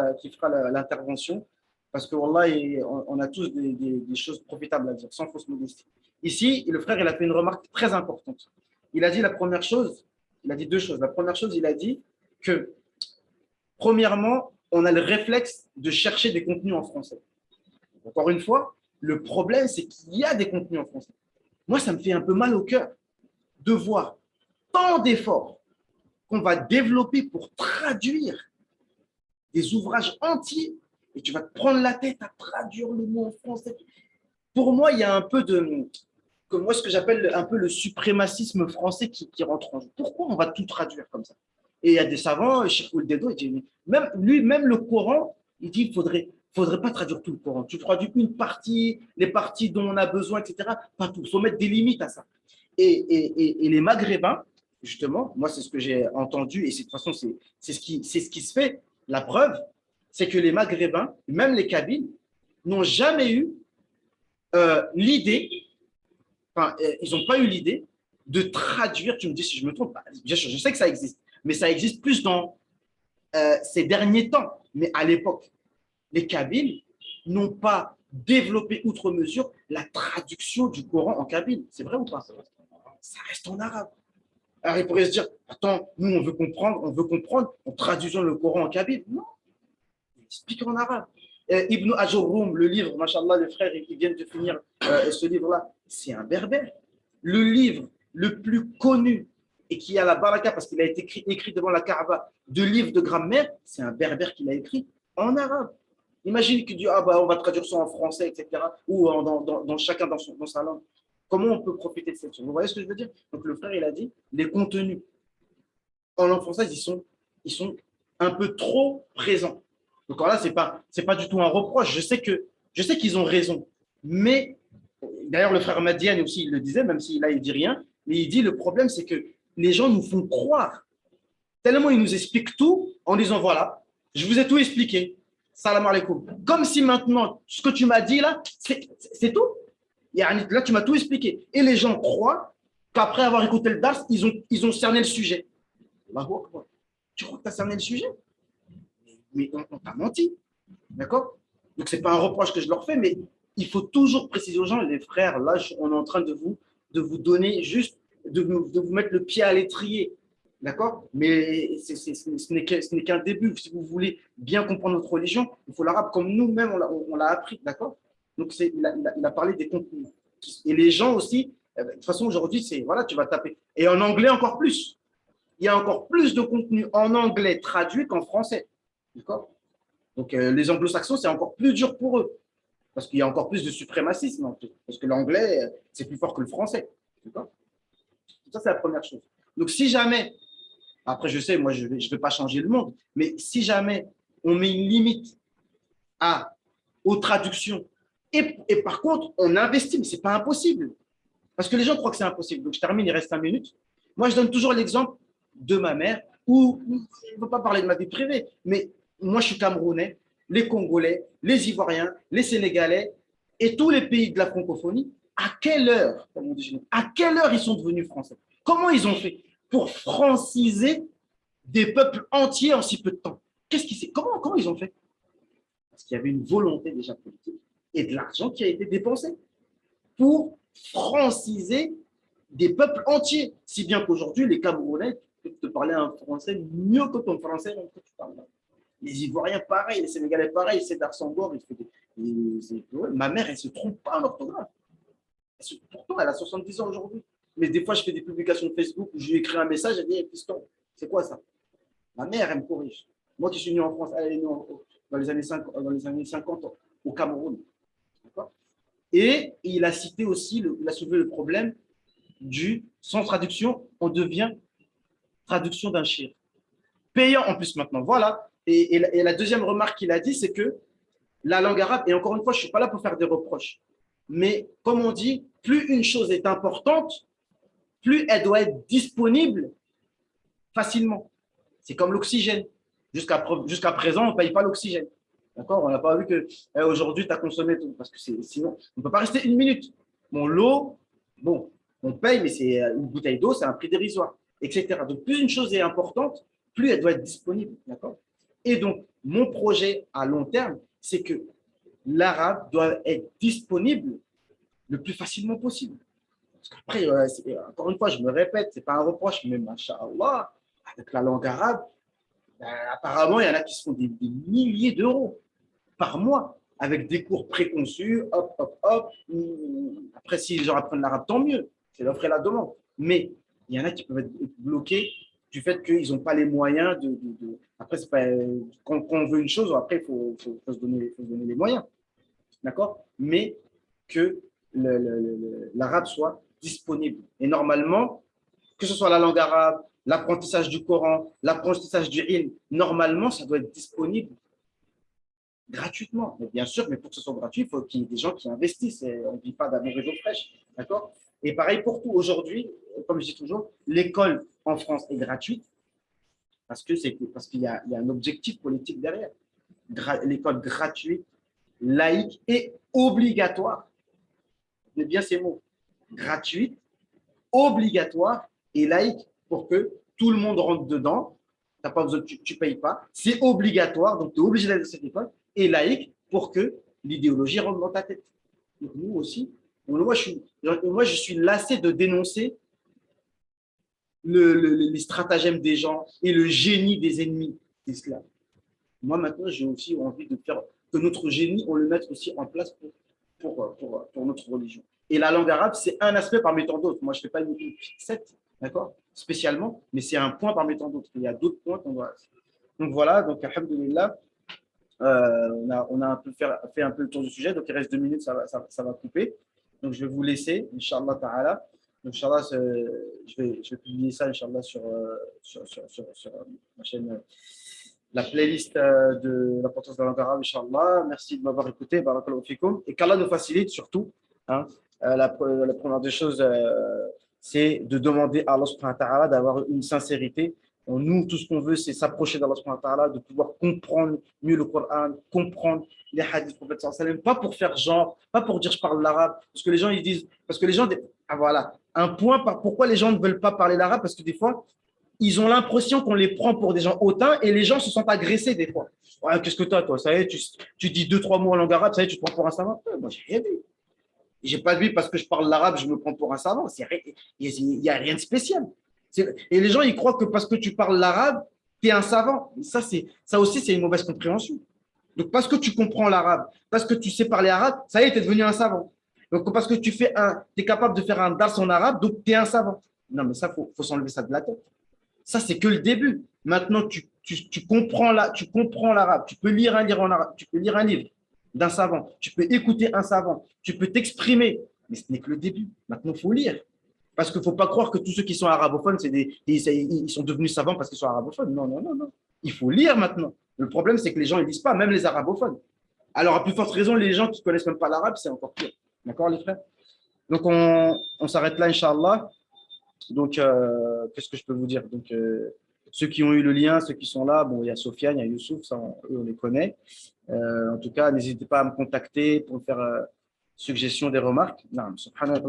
l'intervention parce que, wallah, on a tous des choses profitables à dire, sans fausse modestie. Ici, le frère, il a fait une remarque très importante. Il a dit la première chose, il a dit deux choses. La première chose, il a dit que, premièrement, on a le réflexe de chercher des contenus en français. Encore une fois, le problème, c'est qu'il y a des contenus en français. Moi, ça me fait un peu mal au cœur de voir tant d'efforts qu'on va développer pour traduire des ouvrages entiers et tu vas te prendre la tête à traduire le mot en français. Pour moi, il y a un peu de, comme moi, ce que j'appelle un peu le suprémacisme français qui rentre en jeu. Pourquoi on va tout traduire comme ça? Et il y a des savants, Cheikh Ould-Dedo, il dit, même le Coran, il dit qu'il faudrait pas traduire tout le Coran. Tu traduis une partie, les parties dont on a besoin, etc. Pas tout. Il faut mettre des limites à ça. Et les Maghrébins, justement, moi, c'est ce que j'ai entendu, et de toute façon, c'est ce qui se fait. La preuve, c'est que les Maghrébins, même les Kabyles, n'ont jamais eu l'idée, enfin, ils n'ont pas eu l'idée de traduire, tu me dis si je me trompe, bien sûr, je sais que ça existe, mais ça existe plus dans ces derniers temps. Mais à l'époque, les Kabyles n'ont pas développé outre mesure la traduction du Coran en kabyle. C'est vrai ou pas? Ça reste en arabe. Alors ils pourraient se dire, attends, nous on veut comprendre, en traduisant le Coran en kabyle. Non, explique en arabe. Ibn Ajurrum, le livre, machallah, les frères qui viennent de finir ce livre-là, c'est un berbère. Le livre le plus connu et qui a la baraka parce qu'il a été écrit devant la Kaaba de livres de grammaire, c'est un berbère qui l'a écrit en arabe. Imagine qu'il dit, ah bah, on va traduire ça en français, etc. Ou dans chacun dans sa langue. Comment on peut profiter de cette chose? Vous voyez ce que je veux dire? Donc le frère, il a dit, les contenus en langue française, ils sont un peu trop présents. Donc là, c'est pas du tout un reproche. Je sais qu'ils ont raison. Mais, d'ailleurs, le frère Madiane aussi, il le disait, même s'il là, il dit rien, mais il dit, le problème, c'est que les gens nous font croire. Tellement ils nous expliquent tout en disant, voilà, je vous ai tout expliqué. Salam alaikum. Comme si maintenant, ce que tu m'as dit là, c'est tout. Là, tu m'as tout expliqué. Et les gens croient qu'après avoir écouté le dars, ils ont cerné le sujet. Tu crois que tu as cerné le sujet? Mais on t'a menti. D'accord? Donc, ce n'est pas un reproche que je leur fais, mais il faut toujours préciser aux gens, les frères, là, on est en train de vous donner juste, de vous mettre le pied à l'étrier. D'accord? Mais ce n'est qu'un début. Si vous voulez bien comprendre notre religion, il faut l'arabe comme nous-mêmes, on l'a appris. D'accord? Donc, il a parlé des contenus. Et les gens aussi, de toute façon, aujourd'hui, c'est, voilà, tu vas taper. Et en anglais, encore plus. Il y a encore plus de contenu en anglais traduit qu'en français. D'accord? Donc, les anglo-saxons, c'est encore plus dur pour eux. Parce qu'il y a encore plus de suprémacisme. Parce que l'anglais, c'est plus fort que le français. D'accord? Ça, c'est la première chose. Donc, si jamais, après, je sais, moi, je ne vais pas changer le monde, mais si jamais on met une limite aux traductions, et par contre, on investit, mais ce n'est pas impossible. Parce que les gens croient que c'est impossible. Donc, je termine, il reste 5 minutes. Moi, je donne toujours l'exemple de ma mère je ne veux pas parler de ma vie privée, mais moi, je suis Camerounais, les Congolais, les Ivoiriens, les Sénégalais et tous les pays de la francophonie, à quelle heure, à quelle heure ils sont devenus français? Comment ils ont fait pour franciser des peuples entiers en si peu de temps? Comment ils ont fait? Parce qu'il y avait une volonté déjà politique et de l'argent qui a été dépensé pour franciser des peuples entiers. Si bien qu'aujourd'hui, les Camerounais peuvent te parler un français mieux que ton français que tu parles. Les Ivoiriens, pareil, les Sénégalais, pareil, Sédar Senghor, ma mère, elle ne se trompe pas en orthographe. Pourtant, elle a 70 ans aujourd'hui. Mais des fois, je fais des publications de Facebook où je lui écris un message, elle dit hey, piston, c'est quoi ça? Ma mère, elle me corrige. Moi qui suis né en France, elle est née dans les années 50 au Cameroun. Et il a cité aussi, il a soulevé le problème du sans traduction, on devient traduction d'un shir. Payant en plus maintenant. Voilà. Et la deuxième remarque qu'il a dit, c'est que la langue arabe, et encore une fois, je ne suis pas là pour faire des reproches, mais comme on dit, plus une chose est importante, plus elle doit être disponible facilement. C'est comme l'oxygène. Jusqu'à présent, on ne paye pas l'oxygène. D'accord? On n'a pas vu qu'aujourd'hui, tu as consommé tout. Parce que sinon, on ne peut pas rester une minute. Bon, l'eau, bon, on paye, mais c'est une bouteille d'eau, c'est un prix dérisoire, etc. Donc, plus une chose est importante, plus elle doit être disponible. D'accord? Et donc, mon projet à long terme, c'est que l'arabe doit être disponible le plus facilement possible. Parce qu'après, encore une fois, je me répète, ce n'est pas un reproche, mais masha'Allah, avec la langue arabe, apparemment, il y en a qui se font des milliers d'euros par mois avec des cours préconçus, hop, hop, hop. Après, si les gens apprennent l'arabe, tant mieux, c'est l'offre et la demande. Mais il y en a qui peuvent être bloqués du fait qu'ils n'ont pas les moyens Après, c'est pas... quand on veut une chose, après, il faut se donner les moyens. D'accord? Mais que l'arabe soit disponible. Et normalement, que ce soit la langue arabe, l'apprentissage du Coran, l'apprentissage du ilm, normalement, ça doit être disponible gratuitement. Mais bien sûr, mais pour que ce soit gratuit, il faut qu'il y ait des gens qui investissent. Et on ne vit pas d'amour et d'eau fraîche. D'accord? Et pareil pour tout. Aujourd'hui, comme je dis toujours, l'école en France est gratuite parce qu'il y a un objectif politique derrière. L'école gratuite, laïque et obligatoire. Mais bien ces mots. Gratuite, obligatoire et laïque pour que tout le monde rentre dedans. T'as pas besoin, tu ne payes pas. C'est obligatoire, donc tu es obligé d'aller dans cette école. Et laïque pour que l'idéologie rentre dans ta tête. Donc nous aussi, moi je suis lassé de dénoncer les stratagèmes des gens et le génie des ennemis d'islam. Moi maintenant, j'ai aussi envie de faire que notre génie, on le mette aussi en place pour notre religion. Et la langue arabe, c'est un aspect parmi tant d'autres. Moi, je ne fais pas une fixette, d'accord, spécialement, mais c'est un point parmi tant d'autres. Il y a d'autres points qu'on doit. Donc voilà, donc alhamdoulilah, on a un peu fait un peu le tour du sujet, donc il reste 2 minutes, ça va couper. Donc je vais vous laisser, Inch'Allah ta'ala. Donc, Inch'Allah, je vais publier ça, Inch'Allah, sur ma chaîne, la playlist de l'importance de la langue arabe, Inch'Allah. Merci de m'avoir écouté, barakallahu fikoum. Et qu'Allah nous facilite surtout. Hein, la première des choses, c'est de demander à Allah subhanahu wa ta'ala d'avoir une sincérité. Nous, tout ce qu'on veut, c'est s'approcher d'Allah subhanahu wa ta'ala, de pouvoir comprendre mieux le Coran, comprendre les hadiths du prophète sallallahu alayhi wa sallam, pas pour faire genre, pas pour dire je parle l'arabe, parce que les gens, ils disent, parce que les gens, voilà, un point pourquoi les gens ne veulent pas parler l'arabe, parce que des fois, ils ont l'impression qu'on les prend pour des gens hautains et les gens se sentent agressés des fois. Ouais, qu'est-ce que tu as, toi? Ça y est, tu dis 2-3 mots en langue arabe, ça y est, tu te prends pour un savant. Moi, j'ai rien dit. J'ai pas dit parce que je parle l'arabe, je me prends pour un savant. Il n'y a rien de spécial. Et les gens, ils croient que parce que tu parles l'arabe, tu es un savant. Ça aussi, c'est une mauvaise compréhension. Donc, parce que tu comprends l'arabe, parce que tu sais parler arabe, ça y est, tu es devenu un savant. Donc, parce que tu es capable de faire un dars en arabe, donc tu es un savant. Non, mais ça, faut s'enlever ça de la tête. Ça, c'est que le début. Maintenant, tu comprends l'arabe. Tu peux lire un livre en arabe. Tu peux lire un livre d'un savant. Tu peux écouter un savant. Tu peux t'exprimer. Mais ce n'est que le début. Maintenant, il faut lire. Parce qu'il ne faut pas croire que tous ceux qui sont arabophones, ils sont devenus savants parce qu'ils sont arabophones. Non, non, non, non. Il faut lire maintenant. Le problème, c'est que les gens ne lisent pas, même les arabophones. Alors, à plus forte raison, les gens qui ne connaissent même pas l'arabe, c'est encore pire. D'accord, les frères? Donc, on s'arrête là, Inch'Allah. Donc, qu'est-ce que je peux vous dire? Donc, ceux qui ont eu le lien, ceux qui sont là, bon, il y a Sofiane, il y a Youssouf, ça, eux, on les connaît. En tout cas, n'hésitez pas à me contacter pour me faire suggestion des remarques. نعم. سبحانك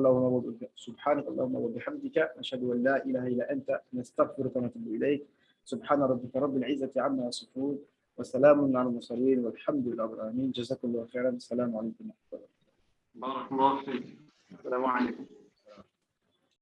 اللهم وبحمدك نشهد أن لا إله إلا أنت نستغفرك ونتوب إليك سبحان ربك رب العزة عما يصفون وسلام على المرسلين والحمد لله رب العالمين جزاكم الله خيرا السلام عليكم ورحمة الله بارك الله فيك. السلام عليكم.